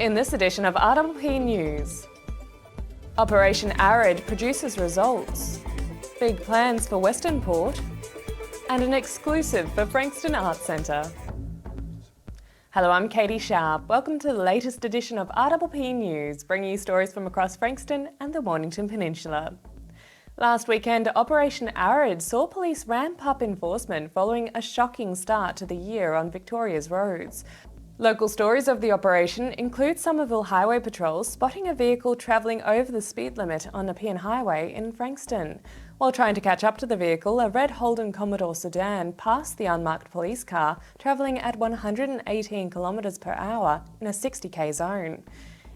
In this edition of RPP News, Operation Arid produces results, big plans for Western Port, and an exclusive for Frankston Arts Centre. Hello, I'm Catie Sharp. Welcome to the latest edition of RPP News, bringing you stories from across Frankston and the Mornington Peninsula. Last weekend, Operation Arid saw police ramp up enforcement following a shocking start to the year on Victoria's roads. Local stories of the operation include Somerville Highway Patrol spotting a vehicle travelling over the speed limit on Nepean Highway in Frankston. While trying to catch up to the vehicle, a red Holden Commodore sedan passed the unmarked police car, travelling at 118 km per hour in a 60k zone.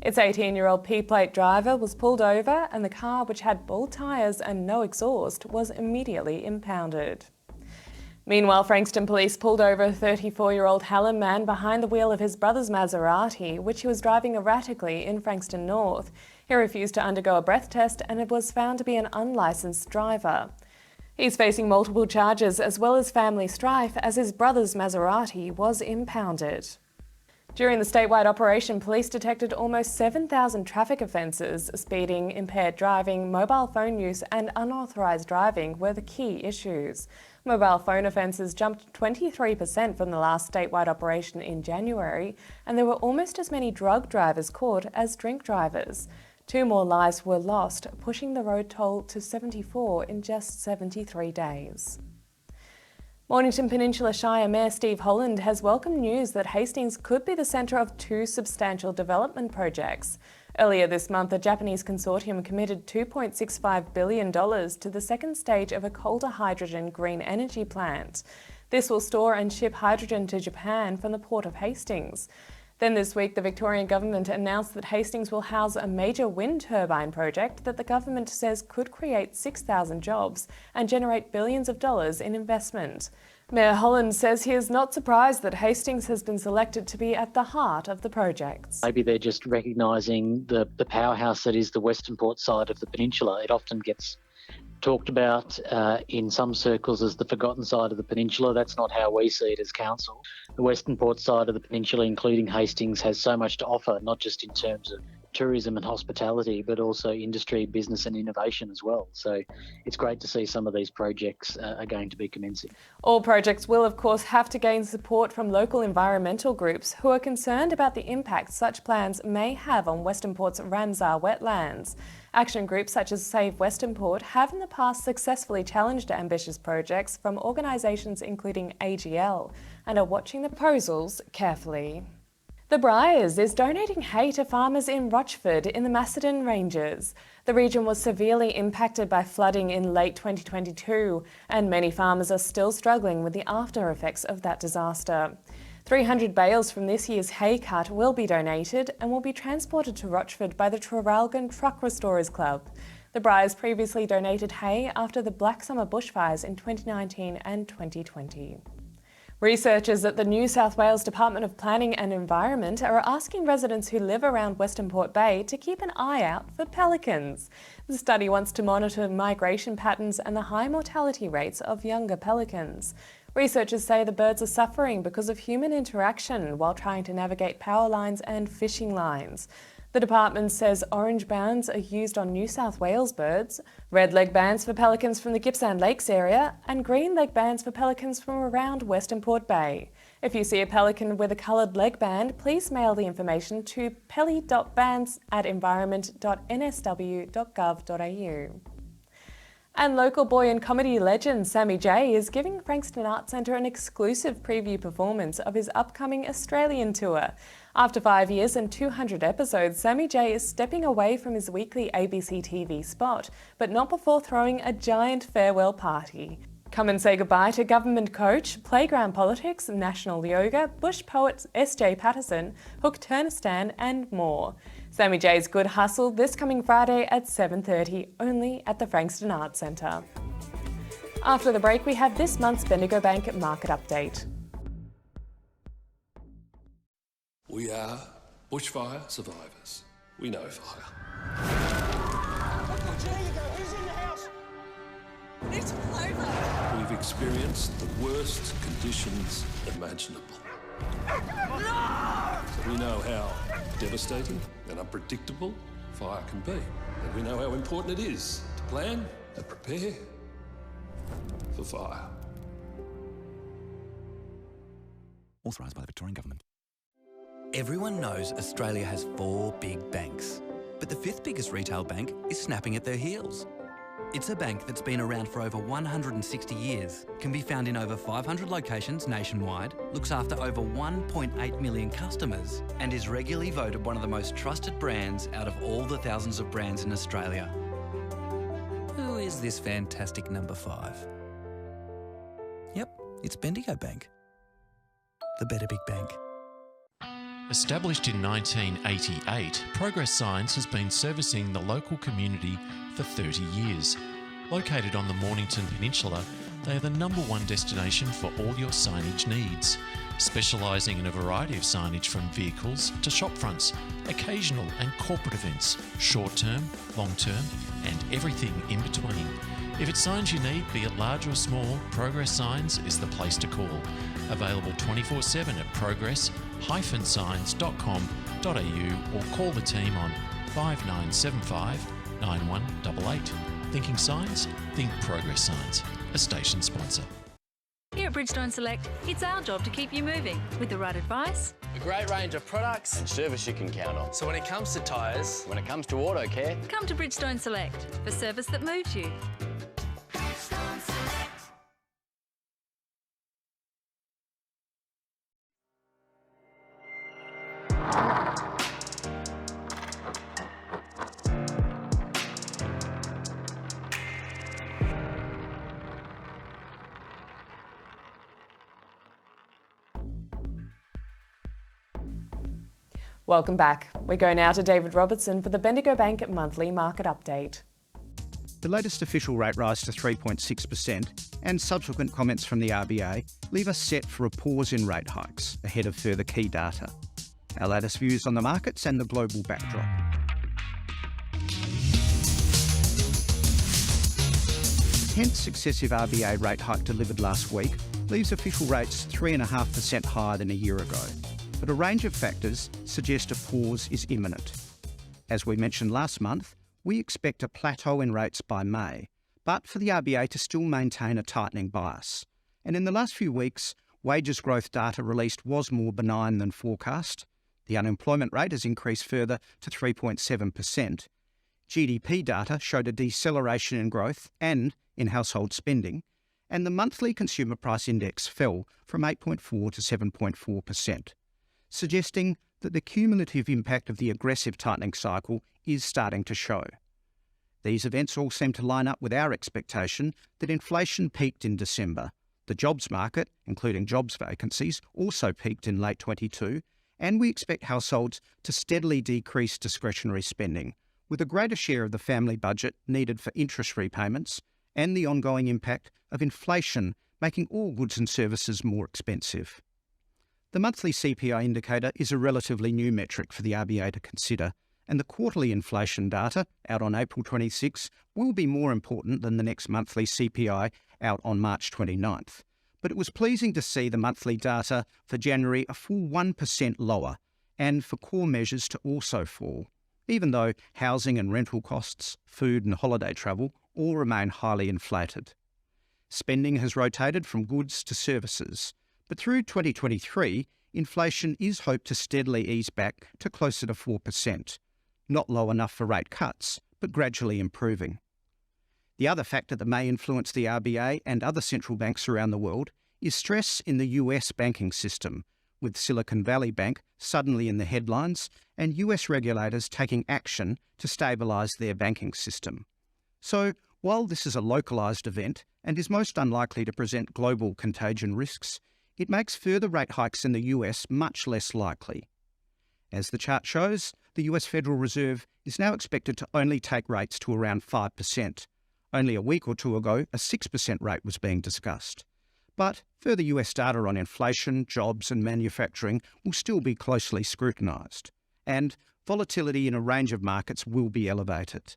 Its 18-year-old P-plate driver was pulled over and the car, which had bald tyres and no exhaust, was immediately impounded. Meanwhile, Frankston police pulled over a 34-year-old Hallam man behind the wheel of his brother's Maserati, which he was driving erratically in Frankston North. He refused to undergo a breath test and it was found to be an unlicensed driver. He's facing multiple charges as well as family strife as his brother's Maserati was impounded. During the statewide operation, police detected almost 7,000 traffic offences. Speeding, impaired driving, mobile phone use and unauthorised driving were the key issues. Mobile phone offences jumped 23% from the last statewide operation in January, and there were almost as many drug drivers caught as drink drivers. 2 more lives were lost, pushing the road toll to 74 in just 73 days. Mornington Peninsula Shire Mayor Steve Holland has welcomed news that Hastings could be the centre of 2 substantial development projects. Earlier this month, a Japanese consortium committed $2.65 billion to the second stage of a coal-to-hydrogen green energy plant. This will store and ship hydrogen to Japan from the port of Hastings. Then this week, the Victorian government announced that Hastings will house a major wind turbine project that the government says could create 6,000 jobs and generate billions of dollars in investment. Mayor Holland says he is not surprised that Hastings has been selected to be at the heart of the projects. Maybe they're just recognising the powerhouse that is the Western Port side of the peninsula. It often gets talked about in some circles as the forgotten side of the peninsula. That's not how we see it as council. The Western Port side of the peninsula, including Hastings, has so much to offer, not just in terms of tourism and hospitality, but also industry, business and innovation as well. So it's great to see some of these projects are going to be commencing. All projects will, of course, have to gain support from local environmental groups who are concerned about the impact such plans may have on Western Port's Ramsar wetlands. Action groups such as Save Western Port have in the past successfully challenged ambitious projects from organisations including AGL and are watching the proposals carefully. The Briars is donating hay to farmers in Rochford in the Macedon Ranges. The region was severely impacted by flooding in late 2022, and many farmers are still struggling with the after effects of that disaster. 300 bales from this year's hay cut will be donated and will be transported to Rochford by the Traralgon Truck Restorers Club. The Briars previously donated hay after the Black Summer bushfires in 2019 and 2020. Researchers at the New South Wales Department of Planning and Environment are asking residents who live around Western Port Bay to keep an eye out for pelicans. The study wants to monitor migration patterns and the high mortality rates of younger pelicans. Researchers say the birds are suffering because of human interaction while trying to navigate power lines and fishing lines. The department says orange bands are used on New South Wales birds, red leg bands for pelicans from the Gippsland Lakes area, and green leg bands for pelicans from around Western Port Bay. If you see a pelican with a coloured leg band, please mail the information to peli.bands@environment.nsw.gov.au. And local boy and comedy legend Sammy J is giving Frankston Arts Centre an exclusive preview performance of his upcoming Australian tour. After 5 years and 200 episodes, Sammy J is stepping away from his weekly ABC TV spot, but not before throwing a giant farewell party. Come and say goodbye to government coach, playground politics, national yoga, bush poet S.J. Patterson, Hook Turnistan and more. Sammy J's Good Hustle this coming Friday at 7:30, only at the Frankston Arts Centre. After the break, we have this month's Bendigo Bank market update. We are bushfire survivors. We know fire. There you go. Who's in the house? It's over. We've experienced the worst conditions imaginable. So we know how devastating and unpredictable fire can be. And we know how important it is to plan and prepare for fire. Authorised by the Victorian Government. Everyone knows Australia has 4 big banks, but the 5th biggest retail bank is snapping at their heels. It's a bank that's been around for over 160 years, can be found in over 500 locations nationwide, looks after over 1.8 million customers, and is regularly voted one of the most trusted brands out of all the thousands of brands in Australia. Who is this fantastic number 5? Yep, it's Bendigo Bank. The better big bank. Established in 1988, Progress Signs has been servicing the local community for 30 years. Located on the Mornington Peninsula, they are the #1 destination for all your signage needs, specialising in a variety of signage from vehicles to shop fronts, occasional and corporate events, short-term, long-term and everything in between. If it's signs you need, be it large or small, Progress Signs is the place to call. Available 24/7 at progress-signs.com.au or call the team on 5975 9188. Thinking signs? Think Progress Signs, a station sponsor. Here at Bridgestone Select, it's our job to keep you moving with the right advice, A great range of products and service you can count on. So when it comes to tyres, When it comes to auto care, come to Bridgestone Select for service that moves you. Welcome back. We go now to David Robertson for the Bendigo Bank monthly market update. The latest official rate rise to 3.6% and subsequent comments from the RBA leave us set for a pause in rate hikes ahead of further key data. Our latest views on the markets and the global backdrop. The 10th successive RBA rate hike delivered last week leaves official rates 3.5% higher than a year ago. But a range of factors suggest a pause is imminent. As we mentioned last month, we expect a plateau in rates by May, but for the RBA to still maintain a tightening bias. And in the last few weeks, wages growth data released was more benign than forecast. The unemployment rate has increased further to 3.7%. GDP data showed a deceleration in growth and in household spending, and the monthly consumer price index fell from 8.4 to 7.4%. Suggesting that the cumulative impact of the aggressive tightening cycle is starting to show. These events all seem to line up with our expectation that inflation peaked in December. The jobs market, including jobs vacancies, also peaked in late 22, and we expect households to steadily decrease discretionary spending, with a greater share of the family budget needed for interest repayments and the ongoing impact of inflation making all goods and services more expensive. The monthly CPI indicator is a relatively new metric for the RBA to consider, and the quarterly inflation data, out on April 26, will be more important than the next monthly CPI out on March 29th. But it was pleasing to see the monthly data for January a full 1% lower, and for core measures to also fall, even though housing and rental costs, food and holiday travel all remain highly inflated. Spending has rotated from goods to services, but through 2023, inflation is hoped to steadily ease back to closer to 4%, not low enough for rate cuts, but gradually improving. The other factor that may influence the RBA and other central banks around the world is stress in the US banking system, with Silicon Valley Bank suddenly in the headlines and US regulators taking action to stabilise their banking system. So, while this is a localised event and is most unlikely to present global contagion risks, it makes further rate hikes in the US much less likely. As the chart shows, the US Federal Reserve is now expected to only take rates to around 5%. Only a week or two ago, a 6% rate was being discussed. But further US data on inflation, jobs and manufacturing will still be closely scrutinised, and volatility in a range of markets will be elevated.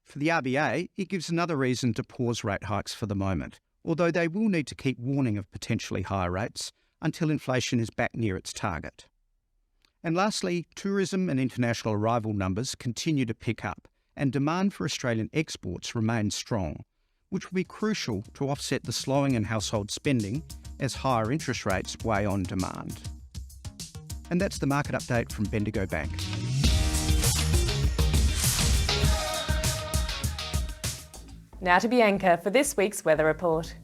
For the RBA, it gives another reason to pause rate hikes for the moment, although they will need to keep warning of potentially higher rates until inflation is back near its target. And lastly, tourism and international arrival numbers continue to pick up, and demand for Australian exports remains strong, which will be crucial to offset the slowing in household spending as higher interest rates weigh on demand. And that's the market update from Bendigo Bank. Now to Bianca for this week's weather report.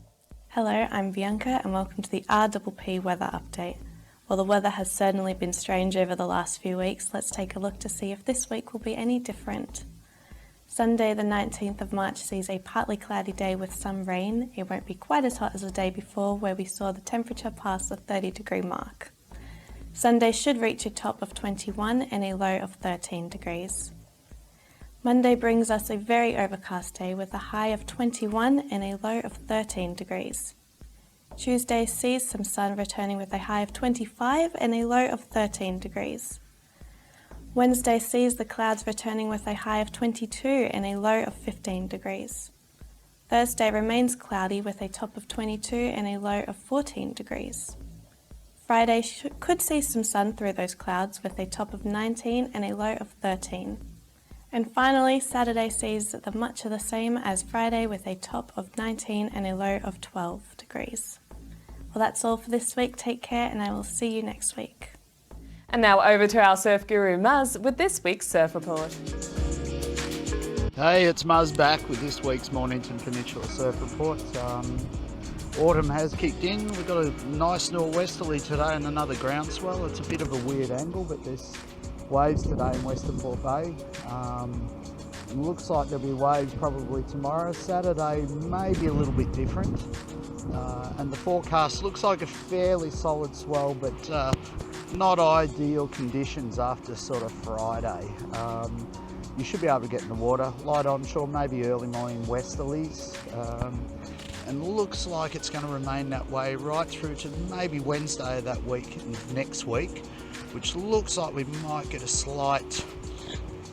Hello, I'm Bianca and welcome to the RPP weather update. While the weather has certainly been strange over the last few weeks, let's take a look to see if this week will be any different. Sunday the 19th of March sees a partly cloudy day with some rain. It won't be quite as hot as the day before where we saw the temperature pass the 30-degree mark. Sunday should reach a top of 21 and a low of 13 degrees. Monday brings us a very overcast day with a high of 21 and a low of 13 degrees. Tuesday sees some sun returning with a high of 25 and a low of 13 degrees. Wednesday sees the clouds returning with a high of 22 and a low of 15 degrees. Thursday remains cloudy with a top of 22 and a low of 14 degrees. Friday could see some sun through those clouds with a top of 19 and a low of 13. And finally, Saturday sees much of the same as Friday with a top of 19 and a low of 12 degrees. Well, that's all for this week. Take care and I will see you next week. And now over to our surf guru Muzz with this week's surf report. Hey, it's Muzz back with this week's Mornington Peninsula Surf Report. Autumn has kicked in. We've got a nice nor'westerly today and another groundswell. It's a bit of a weird angle, but there's waves today in Western Port Bay. It looks like there'll be waves probably tomorrow. Saturday may be a little bit different. And the forecast looks like a fairly solid swell, but not ideal conditions after sort of Friday. You should be able to get in the water. Light onshore, maybe early morning westerlies. And looks like it's going to remain that way right through to maybe Wednesday of that week and next week, which looks like we might get a slight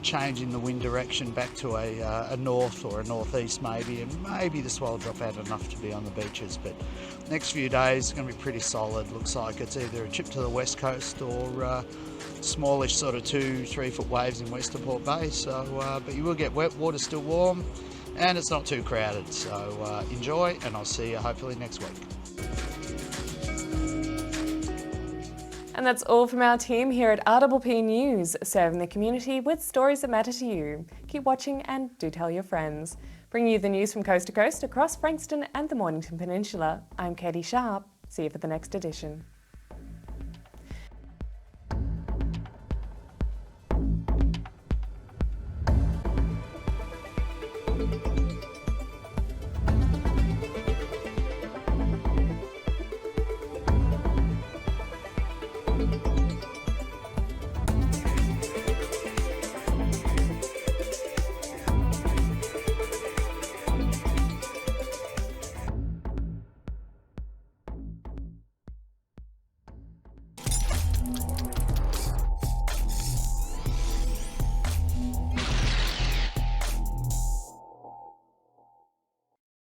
change in the wind direction back to a north or a northeast maybe, and maybe the swell drop out enough to be on the beaches. But next few days are going to be pretty solid. Looks like it's either a chip to the west coast or smallish sort of 2-3 foot waves in Western Port Bay. So but you will get wet, water's still warm and it's not too crowded, so enjoy, and I'll see you hopefully next week. And that's all from our team here at RPP News, serving the community with stories that matter to you. Keep watching and do tell your friends. Bringing you the news from coast to coast across Frankston and the Mornington Peninsula, I'm Catie Sharp. See you for the next edition.